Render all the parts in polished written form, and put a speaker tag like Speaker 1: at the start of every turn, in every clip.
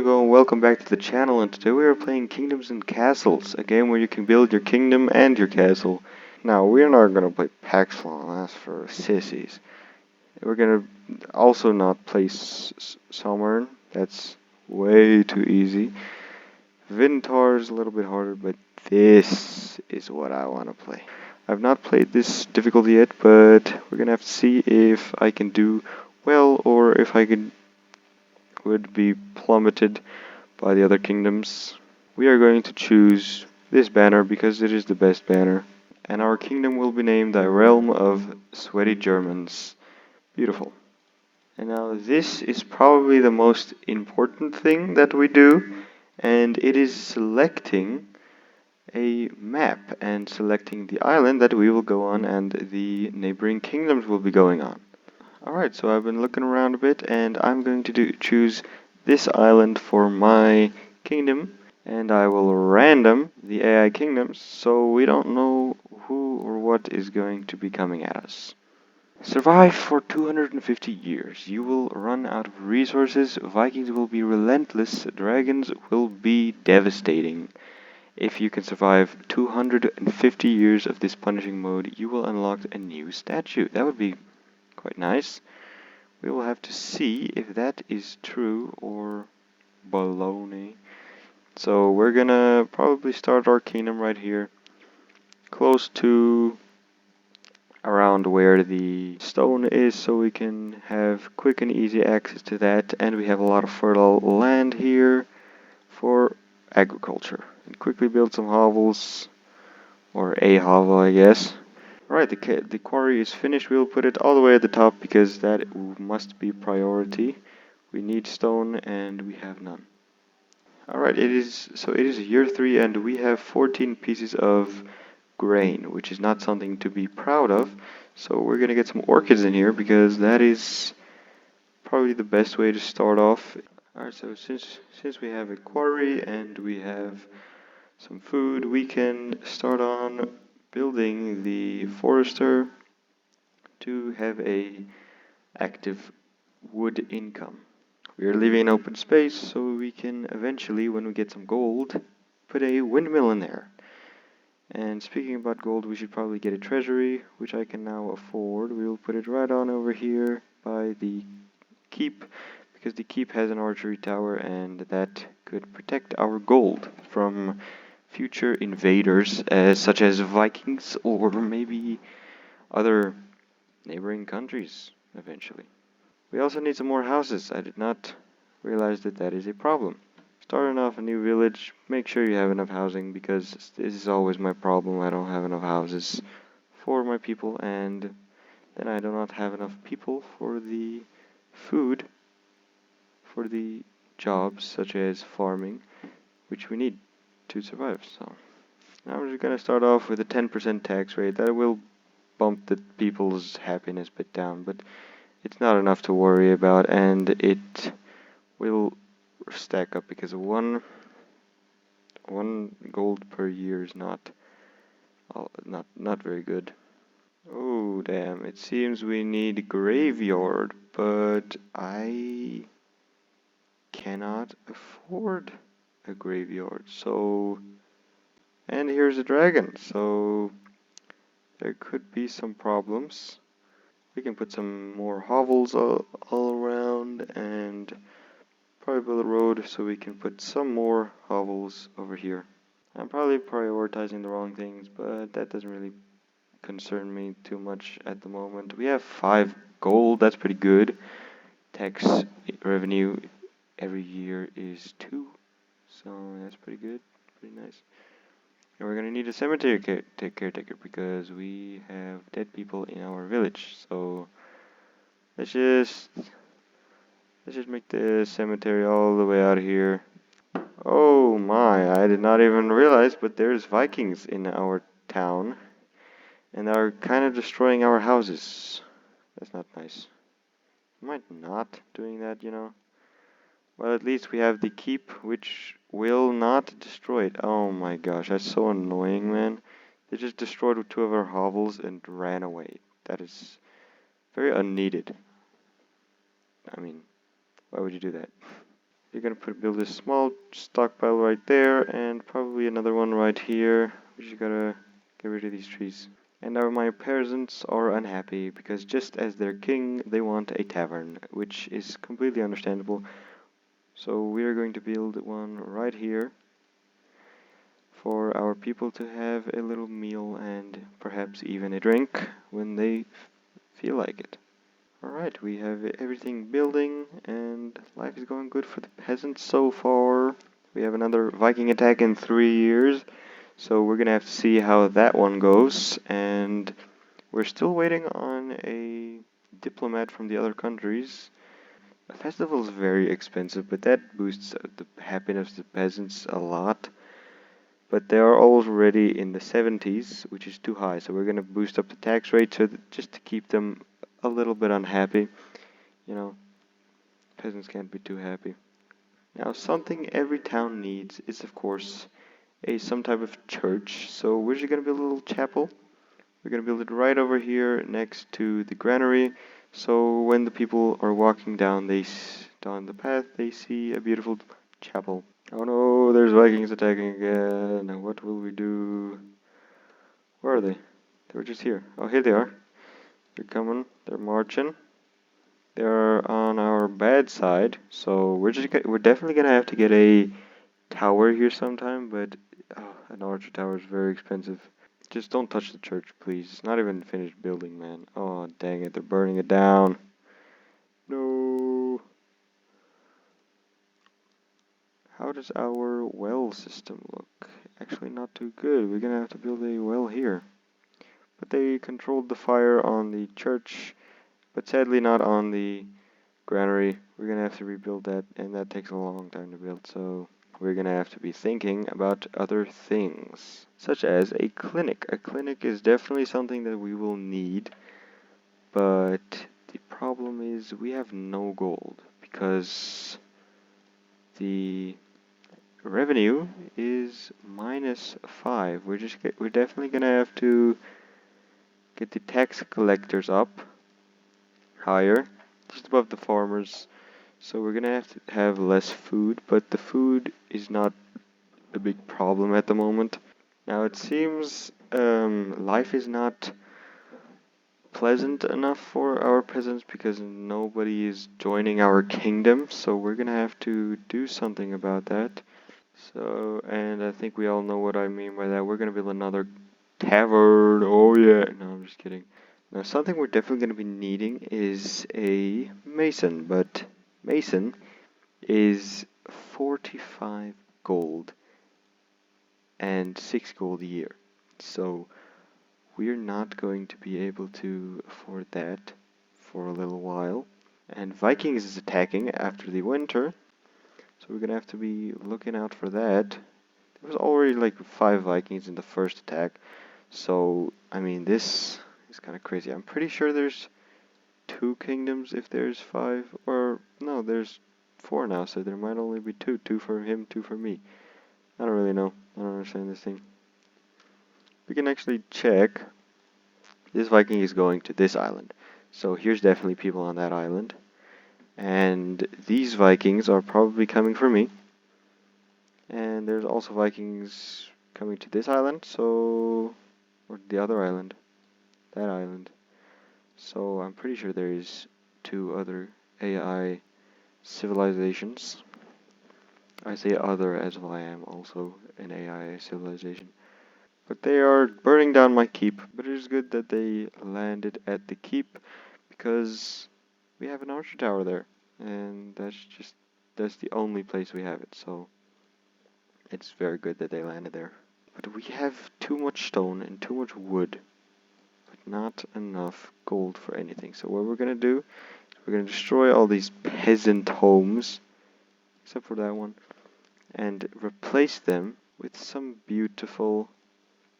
Speaker 1: it going? Welcome back to the channel, and today we are playing Kingdoms and Castles, a game where you can build your kingdom and your castle. Now, we're not gonna play Paxlon, that's for sissies. We're gonna also not play Sommern, that's way too easy. Vintar is a little bit harder, but this is what I want to play. I've not played this difficulty yet, but we're gonna have to see if I can do well or if I would be plummeted by the other kingdoms. We are going to choose this banner because it is the best banner. And our kingdom will be named the Realm of Sweaty Germans. Beautiful. And now this is probably the most important thing that we do, and it is selecting a map and selecting the island that we will go on and the neighboring kingdoms will be going on. Alright, so I've been looking around a bit and I'm going to choose this island for my kingdom, and I will random the AI kingdoms so we don't know who or what is going to be coming at us. Survive for 250 years. You will run out of resources, Vikings will be relentless, dragons will be devastating. If you can survive 250 years of this punishing mode, you will unlock a new statue. That would be quite nice. We will have to see if that is true or baloney. So we're gonna probably start our kingdom right here, close to around where the stone is, so we can have quick and easy access to that, and we have a lot of fertile land here for agriculture. And quickly build some hovels, or a hovel I guess. Right, the quarry is finished. We'll put it all the way at the top because that must be priority. We need stone and we have none. Alright, it is year 3 and we have 14 pieces of grain, which is not something to be proud of. So we're gonna get some orchids in here because that is probably the best way to start off. Alright, so since we have a quarry and we have some food, we can start on building the forester to have a active wood income. We are leaving an open space so we can eventually, when we get some gold, put a windmill in there. And speaking about gold, we should probably get a treasury, which I can now afford. We will put it right on over here by the keep, because the keep has an archery tower and that could protect our gold from future invaders, such as Vikings or maybe other neighboring countries eventually. We also need some more houses. I did not realize that that is a problem. Starting off a new village, make sure you have enough housing because this is always my problem. I don't have enough houses for my people, and then I do not have enough people for the food, for the jobs such as farming, which we need to survive. So now we're just gonna start off with a 10% tax rate. That will bump the people's happiness a bit down, but it's not enough to worry about, and it will stack up because one gold per year is not very good. Oh damn! It seems we need a graveyard, but I cannot afford a graveyard. So, and here's a dragon. So there could be some problems. We can put some more hovels all around and probably build a road so we can put some more hovels over here. I'm probably prioritizing the wrong things, but that doesn't really concern me too much at the moment. We have 5 gold, that's pretty good. Tax revenue every year is 2, so that's pretty good, pretty nice. And we're gonna need a cemetery caretaker because we have dead people in our village. So let's just make the cemetery all the way out here. Oh my, I did not even realize, but there's Vikings in our town. And they're kind of destroying our houses. That's not nice. Might not doing that, you know. Well, at least we have the keep, which will not destroy it. Oh my gosh, that's so annoying, man. They just destroyed 2 of our hovels and ran away. That is very unneeded. I mean, why would you do that? You're gonna build a small stockpile right there, and probably another one right here. We just gotta get rid of these trees. And my peasants are unhappy because just as their king, they want a tavern, which is completely understandable. So we are going to build one right here for our people to have a little meal and perhaps even a drink when they feel like it. Alright, we have everything building and life is going good for the peasants so far. We have another Viking attack in 3 years, so we're gonna have to see how that one goes. And we're still waiting on a diplomat from the other countries. A festival is very expensive, but that boosts the happiness of the peasants a lot. But they are already in the 70s, which is too high, so we're gonna boost up the tax rate just to keep them a little bit unhappy. You know, peasants can't be too happy. Now, something every town needs is, of course, some type of church. So we're just gonna build a little chapel. We're gonna build it right over here next to the granary. So when the people are walking down down the path, they see a beautiful chapel. Oh no, there's Vikings attacking again. Now what will we do? Where are they? They were just here. Oh, here they are. They're coming. They're marching. They're on our bad side, so we're definitely gonna have to get a tower here sometime. But an archer tower is very expensive. Just don't touch the church, please. It's not even finished building, man. Oh, dang it! They're burning it down. No. How does our well system look? Actually, not too good. We're gonna have to build a well here. But they controlled the fire on the church, but sadly not on the granary. We're gonna have to rebuild that, and that takes a long time to build, so we're gonna have to be thinking about other things, such as a clinic. A clinic is definitely something that we will need, but the problem is we have no gold, because the revenue is -5. We're definitely gonna have to get the tax collectors up higher, just above the farmers. So we're gonna have to have less food, but the food is not a big problem at the moment. Now it seems life is not pleasant enough for our peasants because nobody is joining our kingdom, so we're gonna have to do something about that. So, and I think we all know what I mean by that. We're gonna build another tavern. Oh yeah. No, I'm just kidding. Now, something we're definitely gonna be needing is a mason, but mason is 45 gold and 6 gold a year. So we're not going to be able to afford that for a little while. And Vikings is attacking after the winter, so we're gonna have to be looking out for that. There was already like 5 Vikings in the first attack, so I mean this is kind of crazy. I'm pretty sure there's 2 kingdoms if there's 5, or no, there's 4 now, so there might only be 2. 2 for him, 2 for me. I don't really know. I don't understand this thing. We can actually check. This Viking is going to this island. So here's definitely people on that island. And these Vikings are probably coming for me. And there's also Vikings coming to this island, so... or the other island. That island. So I'm pretty sure there is 2 other AI civilizations. I say other as well, I am also an AI civilization. But they are burning down my keep. But it is good that they landed at the keep, because we have an archer tower there. And that's the only place we have it, so it's very good that they landed there. But we have too much stone and too much wood, but not enough gold for anything. So what we're gonna do, we're gonna destroy all these peasant homes, except for that one, and replace them with some beautiful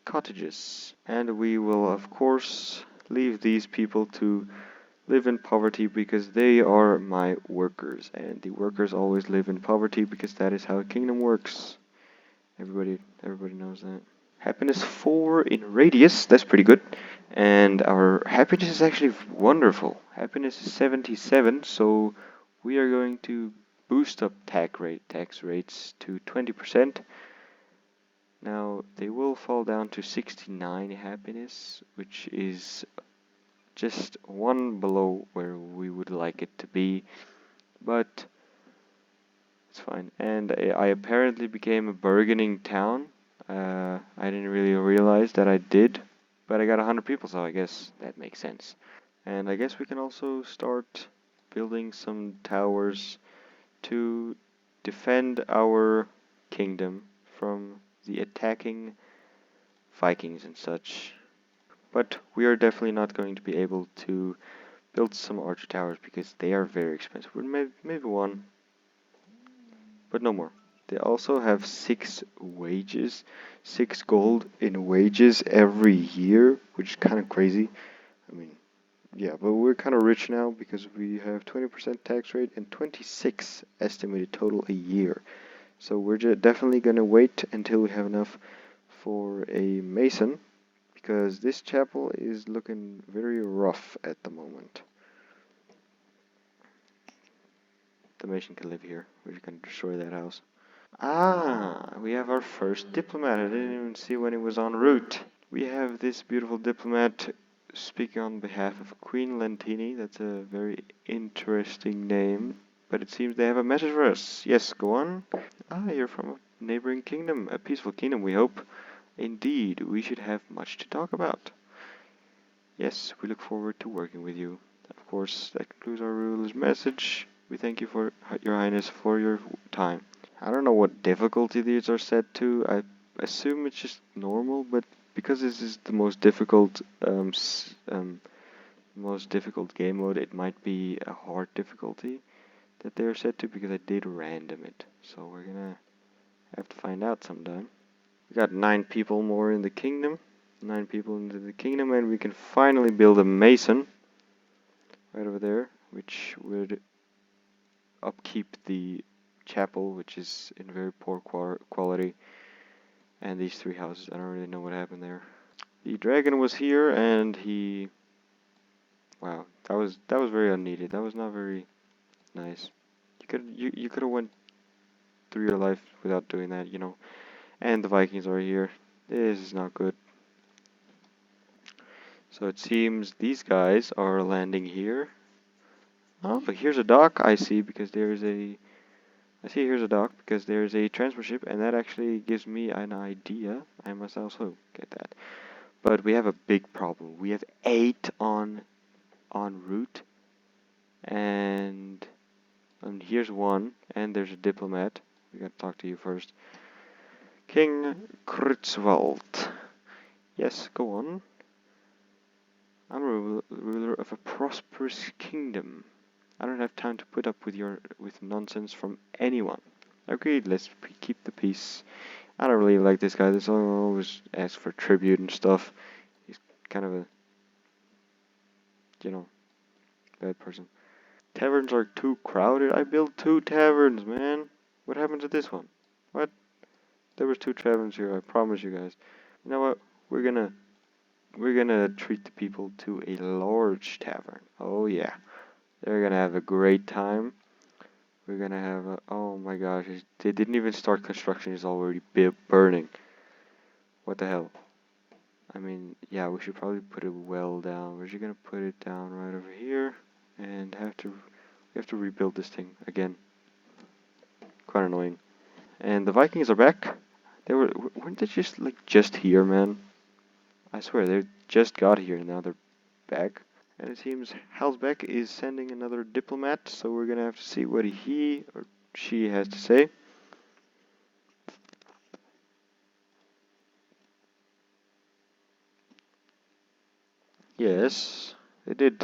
Speaker 1: cottages. And we will, of course, leave these people to live in poverty because they are my workers, and the workers always live in poverty because that is how a kingdom works. Everybody knows that. Happiness 4 in radius, that's pretty good. And our happiness is actually wonderful. Happiness is 77, so we are going to boost up tax rates to 20%. Now they will fall down to 69 happiness, which is just one below where we would like it to be, but it's fine. And I apparently became a bargaining town. I didn't really realize that I did, but I got 100 people, so I guess that makes sense. And I guess we can also start building some towers to defend our kingdom from the attacking Vikings and such. But we are definitely not going to be able to build some archer towers because they are very expensive. Maybe one, but no more. They also have 6 wages, 6 gold in wages every year, which is kind of crazy. I mean, yeah, but we're kind of rich now because we have 20% tax rate and 26 estimated total a year. So we're definitely gonna wait until we have enough for a mason, because this chapel is looking very rough at the moment. The mason can live here. We're just gonna destroy that house. Ah, we have our first diplomat. I didn't even see when he was en route. We have this beautiful diplomat speaking on behalf of Queen Lentini. That's a very interesting name. But it seems they have a message for us. Yes, go on. Ah, you're from a neighboring kingdom. A peaceful kingdom, we hope. Indeed, we should have much to talk about. Yes, we look forward to working with you. Of course, that concludes our ruler's message. We thank you for your highness for your time. I don't know what difficulty these are set to. I assume it's just normal, but because this is the most difficult game mode, it might be a hard difficulty that they are set to, because I did random it. So we're gonna have to find out sometime. We got 9 people more in the kingdom. 9 people into the kingdom, and we can finally build a mason right over there, which would upkeep the chapel, which is in very poor quality, and these 3 houses. I don't really know what happened there. The dragon was here, and he... Wow, that was very unneeded. That was not very nice. You could have went through your life without doing that, you know. And the Vikings are here. This is not good. So it seems these guys are landing here. Oh, here's a dock. I see, because there's a... here's a dock because there's a transport ship, and that actually gives me an idea. I must also get that. But we have a big problem. We have 8 en route, and here's one, and there's a diplomat. We gotta talk to you first. King Kritzwald. Yes, go on. I'm a ruler of a prosperous kingdom. I don't have time to put up with nonsense from anyone. Agreed, let's keep the peace. I don't really like this guy. This always asks for tribute and stuff. He's kind of a, you know, bad person. Taverns are too crowded. I built 2 taverns, man. What happened to this one? What? There was 2 taverns here, I promise you guys. You know what? We're gonna treat the people to a large tavern. Oh yeah. They're gonna have a great time. We're gonna have a... Oh my gosh, they didn't even start construction, it's already burning. What the hell? I mean, yeah, we should probably put a well down. We're just gonna put it down right over here, and we have to rebuild this thing again. Quite annoying. And the Vikings are back. Weren't they just here, man? I swear, they just got here and now they're back. And it seems Halsbeck is sending another diplomat, so we're gonna have to see what he or she has to say. Yes, they did.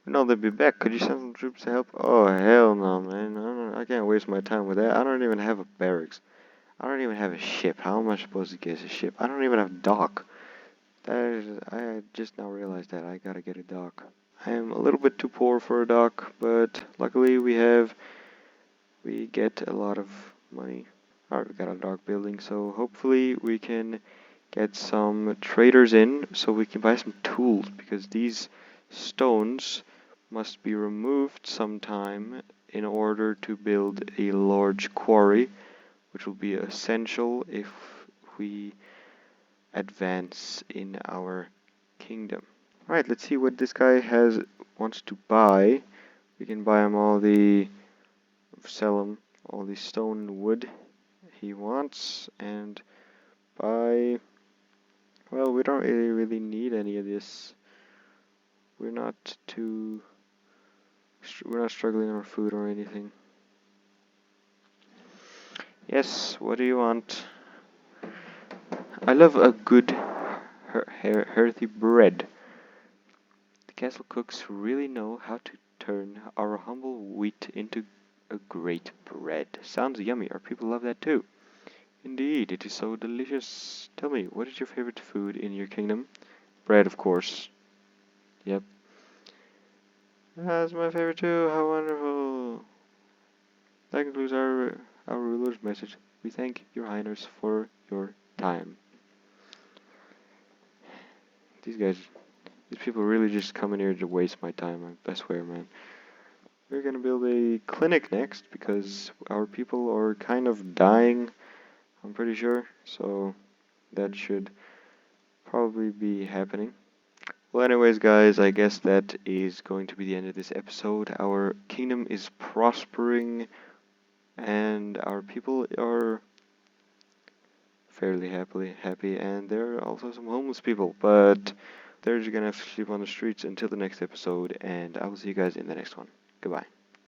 Speaker 1: No, they'll be back. Could you send some troops to help? Oh, hell no, man. I can't waste my time with that. I don't even have a barracks. I don't even have a ship. How am I supposed to get a ship? I don't even have a dock. I just now realized that. I gotta get a dock. I am a little bit too poor for a dock, but luckily we get a lot of money. Alright, we got a dock building, so hopefully we can get some traders in so we can buy some tools, because these stones must be removed sometime in order to build a large quarry, which will be essential if we advance in our kingdom. Alright, let's see what this guy wants to buy. We can buy him sell him all the stone and wood he wants, and buy, well, we don't really need any of this. We're not struggling on our food or anything. Yes, what do you want? I love a good hearty bread. The castle cooks really know how to turn our humble wheat into a great bread. Sounds yummy. Our people love that too. Indeed, it is so delicious. Tell me, what is your favorite food in your kingdom? Bread, of course. Yep. That's my favorite too. How wonderful. That concludes our ruler's message. We thank your highness for your time. These people really just come in here to waste my time, I swear, man. We're gonna build a clinic next because our people are kind of dying, I'm pretty sure, so that should probably be happening. Well, anyways, guys, I guess that is going to be the end of this episode. Our kingdom is prospering, and our people are fairly happy, and there are also some homeless people, but they're just gonna have to sleep on the streets until the next episode, and I will see you guys in the next one. Goodbye.